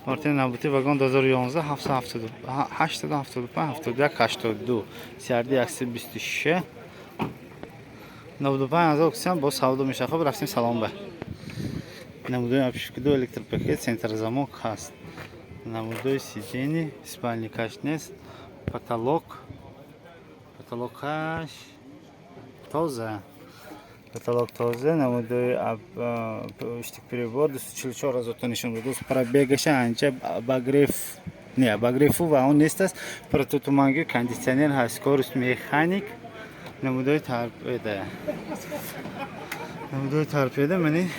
Партия набути вагон 2011 775 71 82 сиарди 126 95 ауксион бо савдо меша. Хоб рафтем салом ба. Намудои апшикиду электропакет центр замок ҳаст. Намудои сидени спальни каш нест. Потолокаш тоза. Потолок тоза. Намудои штик прибор 244 000 нишон буд. Пробегаша анча багреф не багрефу ва он нест аст. Прототуманги кондиционер ҳаст. Корус механик. Намудои торпеда. Намудои торпеда мани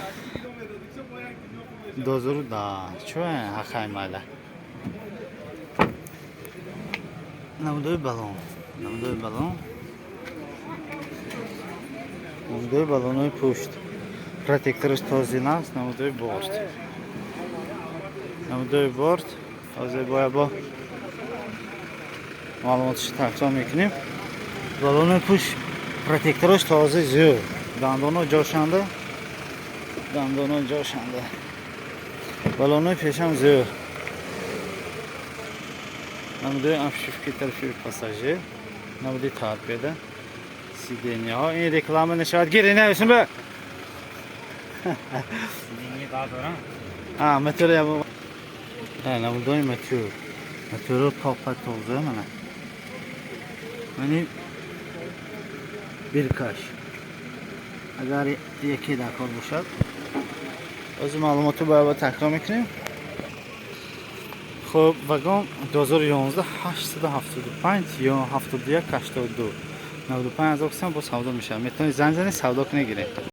дозору да. Чо хахай мала. Намудои балон. Намудои балон. Намудои балонои пушт. Протектораш този наст. Намудои борт. Намудои борт. Ҳозир бояд бо маълумоташро тақсим мекунем. Балонои пушт. Протектораш този зӯ. Дандоно ҷошанда. Дандоно ҷошанда. Балонои пешам зӯ. Намудои обшивки тарафи пассажир. Намудои торпеда. Сиденияҳо. Ин реклама нешавад. Гири нависин ба. Сиденияи баъд дорам. Мотори ям. Намудои мотор. Мотори топа тоза мана. Мани биркаш. Агар яке дар кор бошад. Ози маълумотро бояд такрор мекунем. Хуб, вагон 2011 875 ё 71 82 95 000 бо савдо мешавад. Метавонед занг занед, савдо кунед гиред.